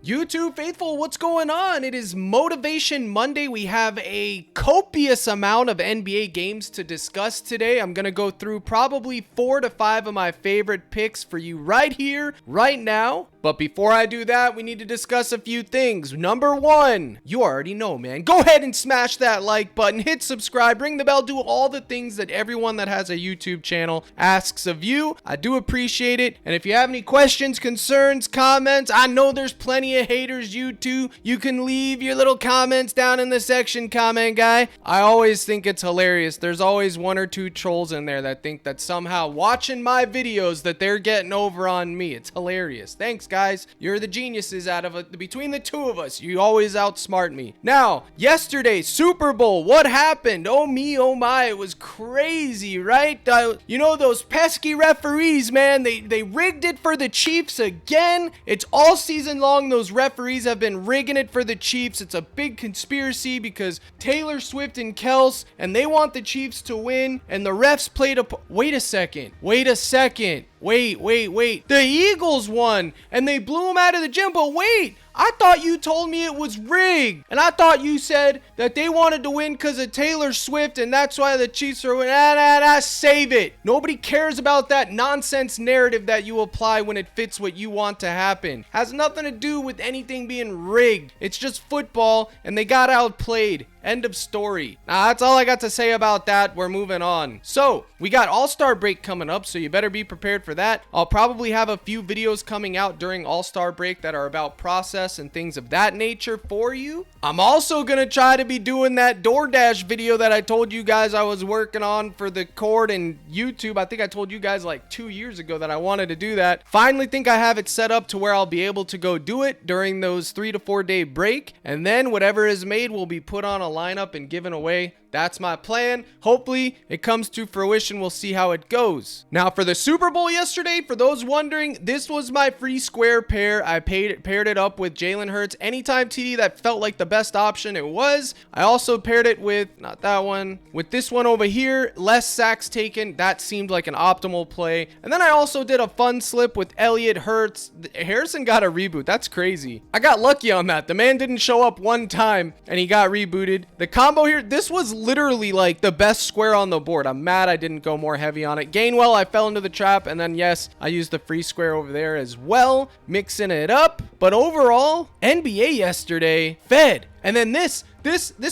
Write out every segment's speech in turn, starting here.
YouTube faithful, what's going on? It is Motivation Monday. We have a copious amount of NBA games to discuss today. I'm going to go through probably 4 to 5 of my favorite picks for you right here, right now. But before I do that, we need to discuss a few things. Number one, you already know, man. Go ahead and smash that like button, hit subscribe, ring the bell, do all the things that everyone that has a YouTube channel asks of you. I do appreciate it. And if you have any questions, concerns, comments, I know there's plenty of haters, you too. You can leave your little comments down in the section, comment guy. I always think it's hilarious. There's always 1 or 2 trolls in there that think that somehow watching my videos that they're getting over on me. It's hilarious. Thanks, guys. You're the geniuses out of it. Between the two of us, you always outsmart me. Now, yesterday, Super Bowl, what happened? Oh me, oh my, it was crazy, right? You know those pesky referees, man, they rigged it for the Chiefs again. It's all season long. Those referees have been rigging it for the Chiefs. It's a big conspiracy because Taylor Swift and Kels, and they want the Chiefs to win, and the refs played a... Wait a second. Wait. The Eagles won, and they blew them out of the gym, but wait. I thought you told me it was rigged. And I thought you said that they wanted to win because of Taylor Swift and that's why the Chiefs are winning. Save it. Nobody cares about that nonsense narrative that you apply when it fits what you want to happen. Has nothing to do with anything being rigged. It's just football and they got outplayed. End of story. Now, that's all I got to say about that. We're moving on. So, we got All-Star break coming up, so you better be prepared for that. I'll probably have a few videos coming out during All-Star break that are about process and things of that nature for you. I'm also going to try to be doing that DoorDash video that I told you guys I was working on for the Cord and YouTube. I think I told you guys like 2 years ago that I wanted to do that. Finally think I have it set up to where I'll be able to go do it during those 3 to 4 day break. And then whatever is made will be put on a lineup and given away. That's my plan. Hopefully it comes to fruition. We'll see how it goes. Now for the Super Bowl yesterday, for those wondering, this was my free square pair. I paired it up with Jalen Hurts. Anytime TD that felt like the best option, it was. I also paired it with, not that one, with this one over here, less sacks taken. That seemed like an optimal play. And then I also did a fun slip with Elliott Hurts. Harrison got a reboot. That's crazy. I got lucky on that. The man didn't show up one time and he got rebooted. The combo here, this was literally like the best square on the board. I'm mad I didn't go more heavy on it. Gainwell, I fell into the trap, and then yes, I used the free square over there as well, mixing it up. But overall, NBA yesterday fed. And then this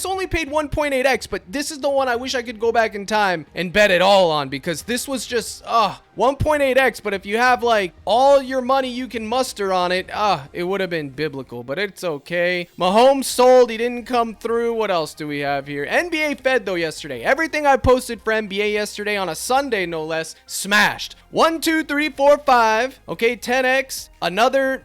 only paid 1.8x, but this is the one I wish I could go back in time and bet it all on, because this was just 1.8x. But if you have like all your money you can muster on it, it would have been biblical, but it's okay. Mahomes sold, he didn't come through. What else do we have here? NBA fed though yesterday. Everything I posted for NBA yesterday on a Sunday, no less, smashed. 1, 2, 3, 4, 5. Okay, 10x. Another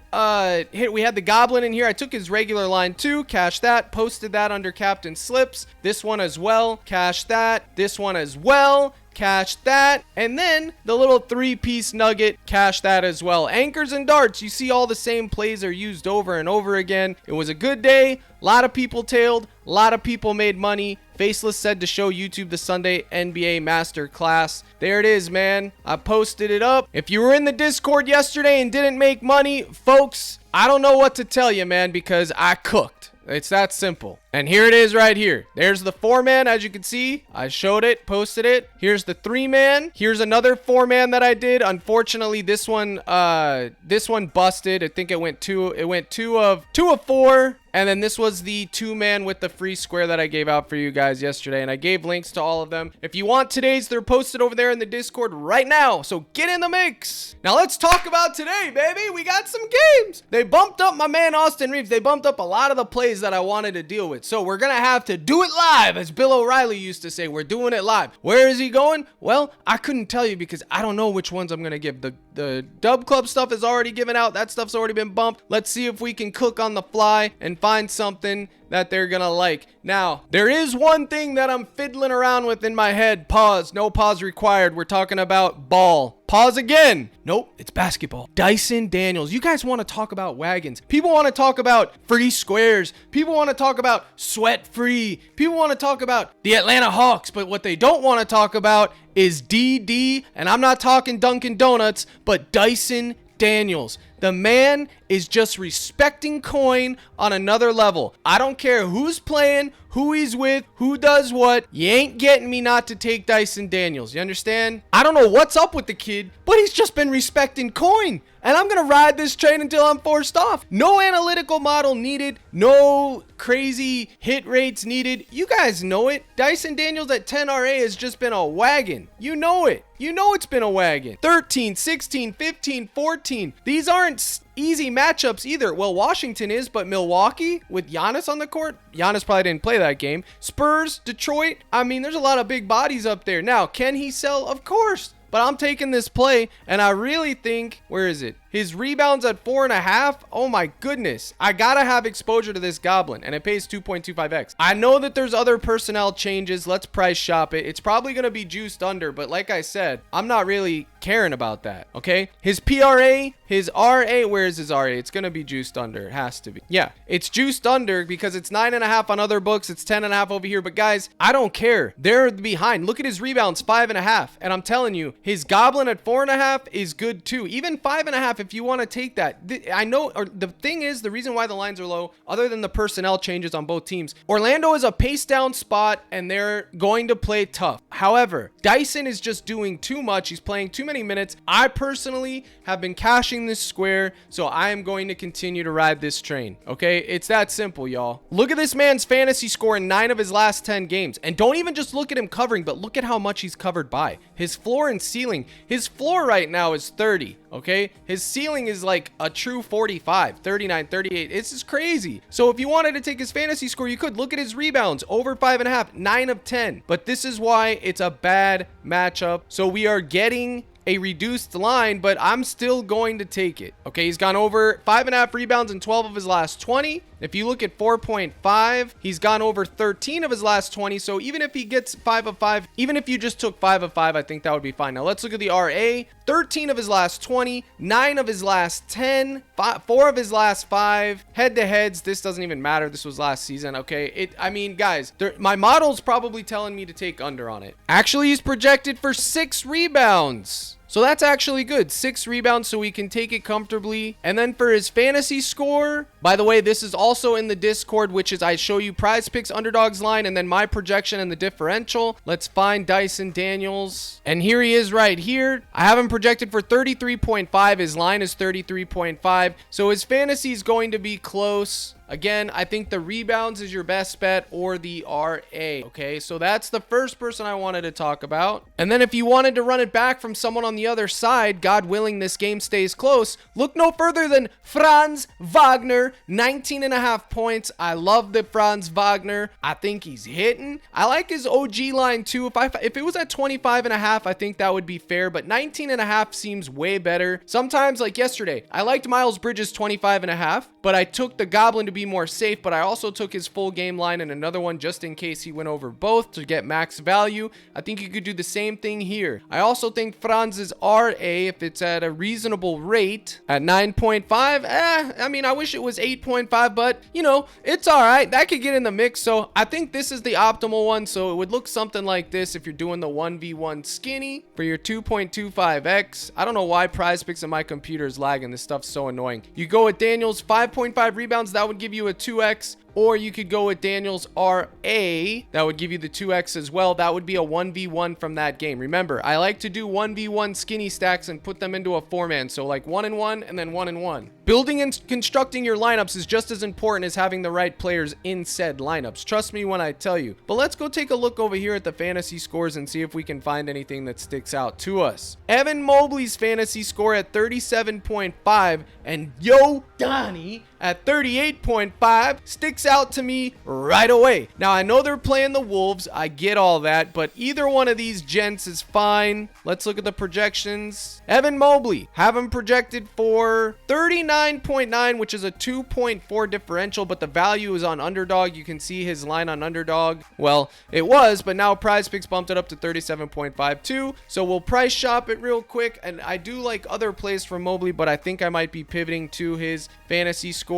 hit. We had the Goblin in here. I took his regular line too, cashed that, posted that under Captain Slips. This one as well, cashed that. This one as well, cash that. And then the little 3-piece nugget, cash that as well. Anchors and darts, you see all the same plays are used over and over again. It was a good day. A lot of people tailed. A lot of people made money. Faceless said to show YouTube the Sunday NBA masterclass. There it is, man. I posted it up. If you were in the Discord yesterday and didn't make money, folks, I don't know what to tell you, man, because I cooked. It's that simple. And here it is right here. There's the 4-man, as you can see. I showed it, posted it. Here's the 3-man. Here's another 4-man that I did. Unfortunately, this one busted. I think it went 2 of 4. And then this was the 2-man with the free square that I gave out for you guys yesterday. And I gave links to all of them. If you want today's, they're posted over there in the Discord right now. So get in the mix. Now let's talk about today, baby. We got some games. They bumped up my man Austin Reeves. They bumped up a lot of the plays that I wanted to deal with. So we're going to have to do it live. As Bill O'Reilly used to say, we're doing it live. Where is he going? Well, I couldn't tell you because I don't know which ones I'm going to give. The Dub Club stuff is already given out. That stuff's already been bumped. Let's see if we can cook on the fly and find something that they're gonna like. Now, there is one thing that I'm fiddling around with in my head. Pause. No pause required. We're talking about ball. Pause again. Nope, it's basketball. Dyson Daniels. You guys want to talk about wagons. People want to talk about free squares. People want to talk about sweat free. People want to talk about the Atlanta Hawks. But what they don't want to talk about is DD. And I'm not talking Dunkin' Donuts, but Dyson Daniels. The man is just respecting coin on another level. I don't care who's playing, who he's with, who does what. You ain't getting me not to take Dyson Daniels. You understand? I don't know what's up with the kid, but he's just been respecting coin. And I'm going to ride this train until I'm forced off. No analytical model needed. No crazy hit rates needed. You guys know it. Dyson Daniels at 10 RA has just been a wagon. You know it. You know it's been a wagon. 13, 16, 15, 14. These aren't easy matchups either. Well, Washington is, but Milwaukee with Giannis on the court. Giannis probably didn't play that game. Spurs, Detroit. I mean, there's a lot of big bodies up there. Now, can he sell? Of course. But I'm taking this play, and I really think, where is it? His rebounds at 4.5. Oh my goodness. I gotta have exposure to this goblin, and it pays 2.25x. I know that there's other personnel changes. Let's price shop it. It's probably gonna be juiced under, but like I said, I'm not really caring about that, okay? His PRA, his RA, where is his RA? It's gonna be juiced under. It has to be. Yeah, it's juiced under because it's 9.5 on other books. It's 10.5 over here. But guys, I don't care. They're behind. Look at his rebounds, 5.5. And I'm telling you, his goblin at 4.5 is good too. Even 5.5 if you want to take that. I know, or the thing is, the reason why the lines are low, other than the personnel changes on both teams, Orlando is a pace down spot and they're going to play tough. However, Dyson is just doing too much. He's playing too many minutes. I personally have been cashing this square, so I am going to continue to ride this train. Okay, it's that simple, y'all. Look at this man's fantasy score in 9 of his last 10 games, and don't even just look at him covering, but look at how much he's covered by. His floor and ceiling. His floor right now is 30. Okay, his ceiling is like a true 45, 39, 38. It's just crazy. So if you wanted to take his fantasy score, you could. Look at his rebounds, over 5.5, 9 of 10. But this is why it's a bad matchup. So we are getting a reduced line, but I'm still going to take it. Okay, he's gone over 5.5 rebounds in 12 of his last 20. If you look at 4.5, he's gone over 13 of his last 20. So even if he gets 5 of 5, even if you just took 5 of 5, I think that would be fine. Now let's look at the RA. 13 of his last 20, 9 of his last 10, 4 of his last 5. Head-to-heads, this doesn't even matter. This was last season, okay? I mean, guys, my model's probably telling me to take under on it. Actually, he's projected for 6 rebounds. So that's actually good. 6 rebounds, so we can take it comfortably. And then for his fantasy score, by the way, this is also in the Discord, which is I show you PrizePicks underdogs line and then my projection and the differential. Let's find Dyson Daniels. And here he is right here. I have him projected for 33.5. His line is 33.5. So his fantasy is going to be close. Again, I think the rebounds is your best bet, or the RA. Okay, so that's the first person I wanted to talk about. And then if you wanted to run it back from someone on the other side, God willing this game stays close, look no further than Franz Wagner, 19.5 points. I love the Franz Wagner. I think he's hitting. I like his OG line too. If it was at 25.5, I think that would be fair, but 19.5 seems way better. Sometimes, like yesterday, I liked Miles Bridges 25.5, but I took the Goblin to be more safe, but I also took his full game line and another one just in case he went over both to get max value. I think you could do the same thing here. I also think Franz's RA, if it's at a reasonable rate at 9.5, I mean, I wish it was 8.5, but you know, it's all right. That could get in the mix. So I think this is the optimal one. So it would look something like this if you're doing the 1v1 skinny for your 2.25x. I don't know why PrizePicks and my computer is lagging. This stuff's so annoying. You go with Daniels 5.5 rebounds. That would give you a 2x. Or you could go with Daniels RA. That would give you the 2x as well. That would be a 1v1 from that game. Remember, I like to do 1v1 skinny stacks and put them into a 4-man. So like 1-1 and then 1-1. Building and constructing your lineups is just as important as having the right players in said lineups. Trust me when I tell you. But let's go take a look over here at the fantasy scores and see if we can find anything that sticks out to us. Evan Mobley's fantasy score at 37.5 and Yo Donnie at 38.5 sticks out to me right away. Now, I know they're playing the Wolves. I get all that, but either one of these gents is fine. Let's look at the projections. Evan Mobley, have him projected for 39.9, which is a 2.4 differential, but the value is on underdog. You can see his line on underdog. Well, it was, but now PrizePicks bumped it up to 37.52. So we'll price shop it real quick. And I do like other plays from Mobley, but I think I might be pivoting to his fantasy score.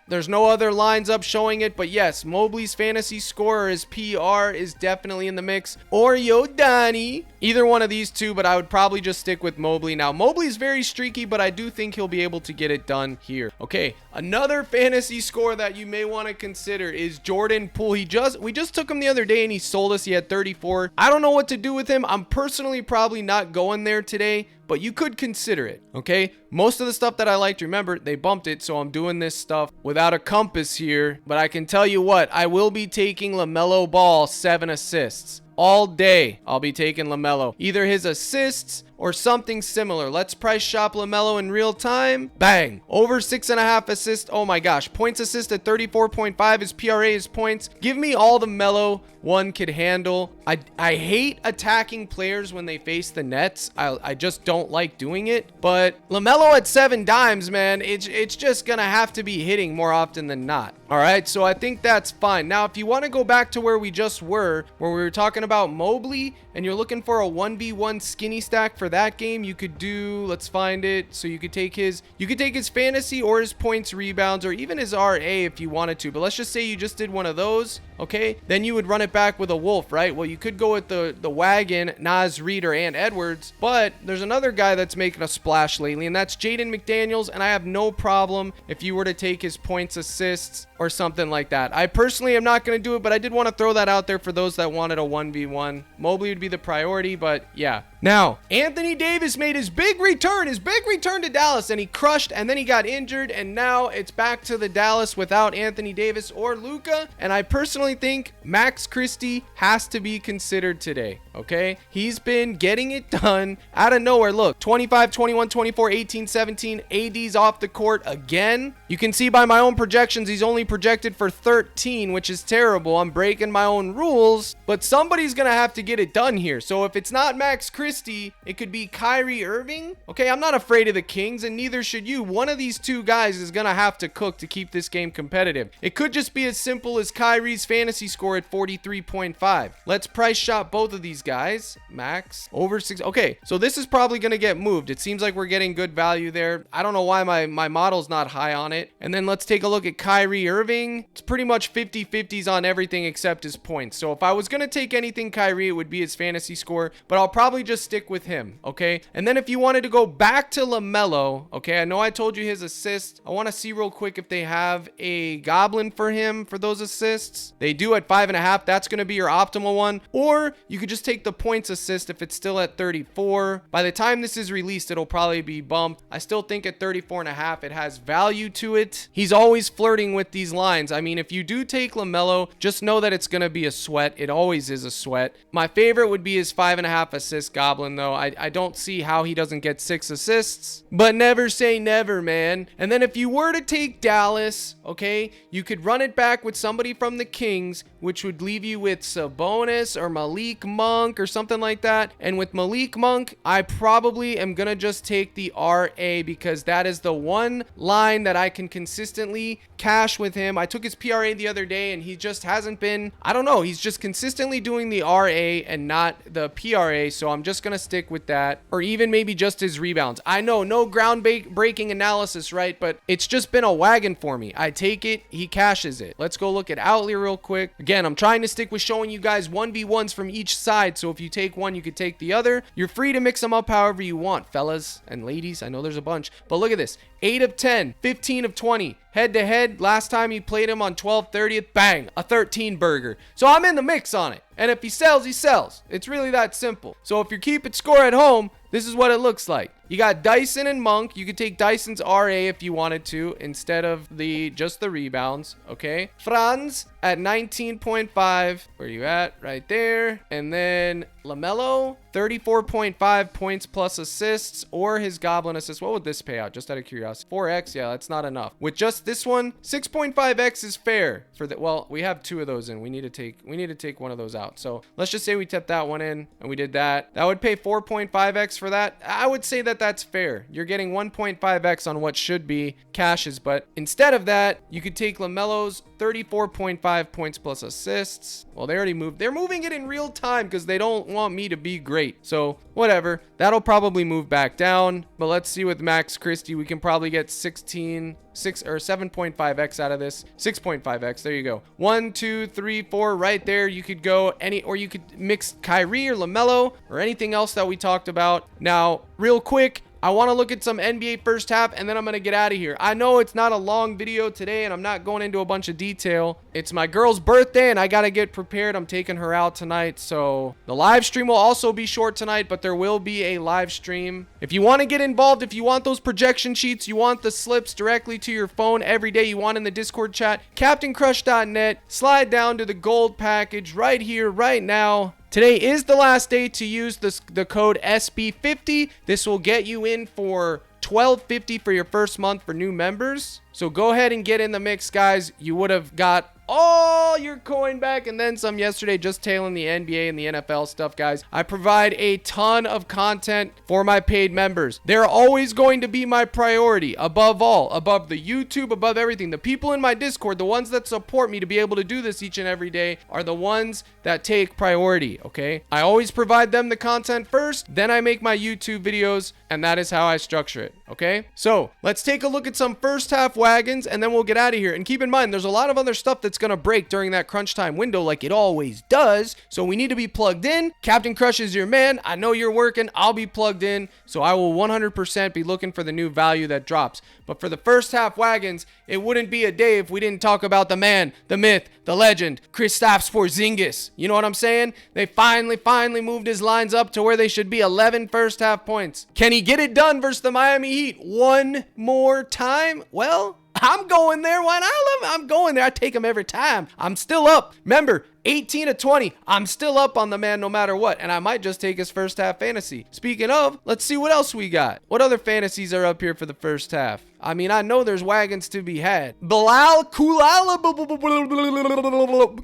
There's no other lines up showing throwing it. But yes, Mobley's fantasy score or his PR is definitely in the mix. Or Donnie. Either one of these two, but I would probably just stick with Mobley. Now, Mobley's very streaky, but I do think he'll be able to get it done here. Okay, another fantasy score that you may want to consider is Jordan Poole. We just took him the other day and he sold us. He had 34. I don't know what to do with him. I'm personally probably not going there today, but you could consider it, okay? Most of the stuff that I liked, remember, they bumped it, so I'm doing this stuff without a compass here. But I can tell you what, I will be taking LaMelo Ball 7 assists. All day, I'll be taking LaMelo. Either his assists or something similar. Let's price shop LaMelo in real time. Bang. Over 6.5 assists. Oh my gosh. Points assist at 34.5. His PRA is points. Give me all the Melo one could handle. I hate attacking players when they face the nets. I just don't like doing it. But LaMelo at 7 dimes, man, it's just going to have to be hitting more often than not. All right, so I think that's fine. Now, if you want to go back to where we just were, where we were talking about Mobley, and you're looking for a 1v1 skinny stack for that game, you could do, let's find it. So you could take his fantasy or his points, rebounds, or even his RA if you wanted to. But let's just say you just did one of those, okay? Then you would run it back with a Wolf, right? Well, you could go with the wagon, Nas Reed or Ant Edwards, but there's another guy that's making a splash lately, and that's Jaden McDaniels, and I have no problem if you were to take his points, assists, or something like that. I personally am not going to do it, but I did want to throw that out there for those that wanted a 1v1. Mobley would be the priority, but yeah. Now, Anthony Davis made his big return to Dallas, and he crushed, and then he got injured, and now it's back to the Dallas without Anthony Davis or Luka, and I personally think Max Christie has to be considered today, okay? He's been getting it done out of nowhere. Look, 25, 21, 24, 18, 17, AD's off the court again. You can see by my own projections, he's only projected for 13, which is terrible. I'm breaking my own rules, but somebody's going to have to get it done here. So if it's not Max Christie, it could be Kyrie Irving. Okay, I'm not afraid of the Kings, and neither should you. One of these two guys is going to have to cook to keep this game competitive. It could just be as simple as Kyrie's fantasy score at 43.5. Let's price shop both of these guys. Max over 6. Okay, so this is probably going to get moved. It seems like we're getting good value there. I don't know why my model's not high on it. And then let's take a look at Kyrie Irving. It's pretty much 50-50s on everything except his points. So if I was going to take anything Kyrie, it would be his fantasy score, but I'll probably just stick with him, okay? And then if you wanted to go back to LaMelo, okay, I know I told you his assists. I want to see real quick if they have a goblin for him for those assists. They do at 5.5. That's going to be your optimal one. Or you could just take the points assist if it's still at 34. By the time this is released, it'll probably be bumped. I still think at 34.5, it has value to it. He's always flirting with these lines. I mean, if you do take LaMelo, just know that it's going to be a sweat. It always is a sweat. My favorite would be his 5.5 assist goblin, though. I don't see how he doesn't get 6 assists, but never say never, man. And then if you were to take Dallas, okay, you could run it back with somebody from the Kings, which would leave you with Sabonis or Malik Monk or something like that. And with Malik Monk, I probably am going to just take the RA because that is the one line that I can consistently cash with him. I took his PRA the other day and he just hasn't been, I don't know, he's just consistently doing the RA and not the PRA. So I'm just going to stick with that, or even maybe just his rebounds. I know, no ground-breaking analysis, right? But it's just been a wagon for me. I take it, he cashes it. Let's go look at Outlier real quick. Again, I'm trying to stick with showing you guys 1v1s from each side. So if you take one, you could take the other. You're free to mix them up however you want, fellas and ladies. I know there's a bunch, but look at this. 8 of 10, 15 of 20. Head to head, last time he played him on 12/30th, bang, a 13 burger. So I'm in the mix on it. And if he sells, he sells. It's really that simple. So if you're keeping score at home, this is what it looks like. You got Dyson and Monk. You could take Dyson's RA if you wanted to instead of just the rebounds, okay? Franz at 19.5. Where are you at? Right there. And then LaMelo, 34.5 points plus assists or his goblin assist. What would this pay out? Just out of curiosity. 4x? Yeah, that's not enough. With just this one, 6.5x is fair for the, well, we have 2 of those in. We need to take one of those out. So let's just say we tipped that one in and we did that. That would pay 4.5x for that. I would say that that's fair. You're getting 1.5x on what should be cashes, but instead of that, you could take LaMelo's 34.5 points plus assists. Well, they already moved. They're moving it in real time because they don't want me to be great. So whatever, that'll probably move back down. But let's see with Max Christie, we can probably get 7.5x out of this. 6.5x, there you go. 1, 2, 3, 4 right there. You could go any, or you could mix Kyrie or LaMelo or anything else that we talked about. Now real quick, I want to look at some NBA first half, and then I'm going to get out of here. I know it's not a long video today, and I'm not going into a bunch of detail. It's my girl's birthday, and I got to get prepared. I'm taking her out tonight, so the live stream will also be short tonight, but there will be a live stream. If you want to get involved, if you want those projection sheets, you want the slips directly to your phone every day, you want in the Discord chat, CaptainCrush.net, slide down to the gold package right here, right now. Today is the last day to use the code SB50. This will get you in for $12.50 for your first month for new members. So go ahead and get in the mix, guys. You would have got all your coin back and then some yesterday, just tailing the NBA and the NFL stuff, guys. I provide a ton of content for my paid members. They're always going to be my priority above all, above the YouTube, above everything. The people in my Discord, the ones that support me to be able to do this each and every day, are the ones that take priority, okay? I always provide them the content first, then I make my YouTube videos, and that is how I structure it, okay? So let's take a look at some first half wagons, and then we'll get out of here. And keep in mind, there's a lot of other stuff that's going to break during that crunch time window like it always does, so we need to be plugged in. Captain Crush is your man. I know you're working. I'll be plugged in, so I will 100% be looking for the new value that drops. But for the first half wagons, it wouldn't be a day if we didn't talk about the man, the myth, the legend, Kristaps Porzingis. You know what I'm saying? They finally moved his lines up to where they should be. 11 first half points. Can he get it done versus the Miami Heat one more time? Well, I'm going there. Why not? I'm going there. I take him every time. I'm still up. Remember, 18-20. I'm still up on the man no matter what. And I might just take his first half fantasy. Speaking of, let's see what else we got. What other fantasies are up here for the first half? I mean, I know there's wagons to be had. Bilal Kulala.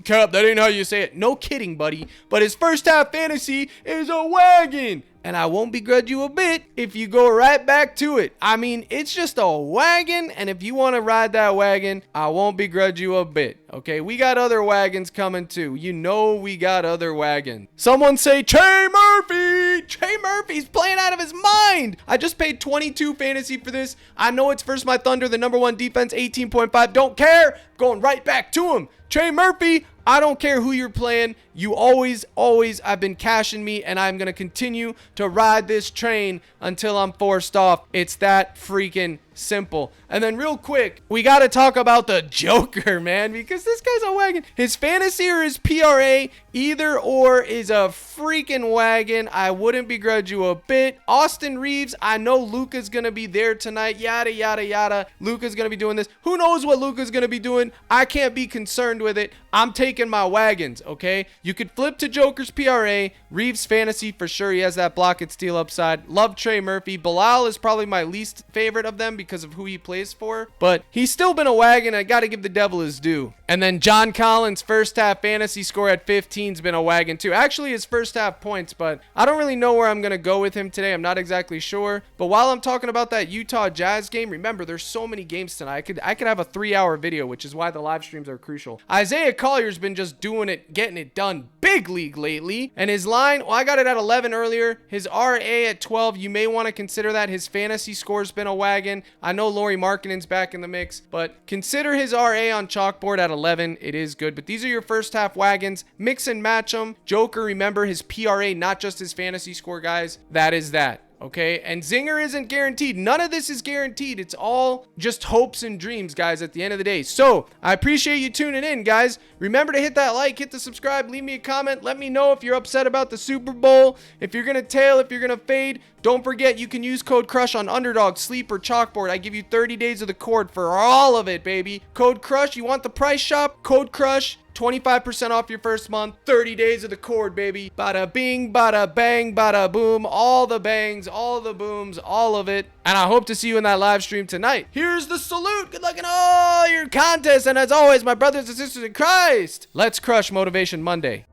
Cap, that ain't how you say it. No kidding, buddy. But his first half fantasy is a wagon. And I won't begrudge you a bit if you go right back to it. I mean, it's just a wagon. And if you want to ride that wagon, I won't begrudge you a bit. Okay, we got other wagons coming too. You know we got other wagons. Someone say Che Murphy. Che Murphy's playing out of his mind. I just paid 22 fantasy for this. I know it's versus my Thunder, the #1 defense, 18.5. Don't care. Going right back to him. Che Murphy, I don't care who you're playing. You always have been cashing me, and I'm going to continue to ride this train until I'm forced off. It's that freaking simple. And then real quick, we got to talk about the Joker, man, because this guy's a wagon. His fantasy or his PRA, either or, is a freaking wagon. I wouldn't begrudge you a bit. Austin Reeves, I know Luka's going to be there tonight. Yada, yada, yada. Luka's going to be doing this. Who knows what Luka's going to be doing? I can't be concerned with it. I'm taking my wagons, okay? You could flip to Joker's PRA. Reeves fantasy for sure. He has that block and steal upside. Love Trey Murphy. Bilal is probably my least favorite of them because of who he plays for, but he's still been a wagon. I got to give the devil his due. And then John Collins' first half fantasy score at 15's been a wagon too. Actually, his first half points, but I don't really know where I'm going to go with him today. I'm not exactly sure. But while I'm talking about that Utah Jazz game, remember, there's so many games tonight. I could have a 3-hour video, which is why the live streams are crucial. Isaiah Collier's been just doing it, getting it done big league lately. And his line, well, I got it at 11 earlier. His RA at 12. You may want to consider that. His fantasy score's been a wagon. I know Lauri Markkanen's back in the mix, but consider his RA on chalkboard at 11. It is good, but these are your first half wagons. Mix and match them. Joker, remember his PRA, not just his fantasy score, guys. That is that. Okay, and Zinger isn't guaranteed. None of this is guaranteed. It's all just hopes and dreams, guys, at the end of the day. So I appreciate you tuning in, guys. Remember to hit that like, hit the subscribe, leave me a comment. Let me know if you're upset about the Super Bowl, if you're going to tail, if you're going to fade. Don't forget, you can use code CRUSH on Underdog, Sleep, or Chalkboard. I give you 30 days of the cord for all of it, baby. Code CRUSH. You want the price shop? Code CRUSH. 25% off your first month, 30 days of the cord, baby. Bada bing, bada bang, bada boom. All the bangs, all the booms, all of it. And I hope to see you in that live stream tonight. Here's the salute. Good luck in all your contests. And as always, my brothers and sisters in Christ, let's crush Motivation Monday.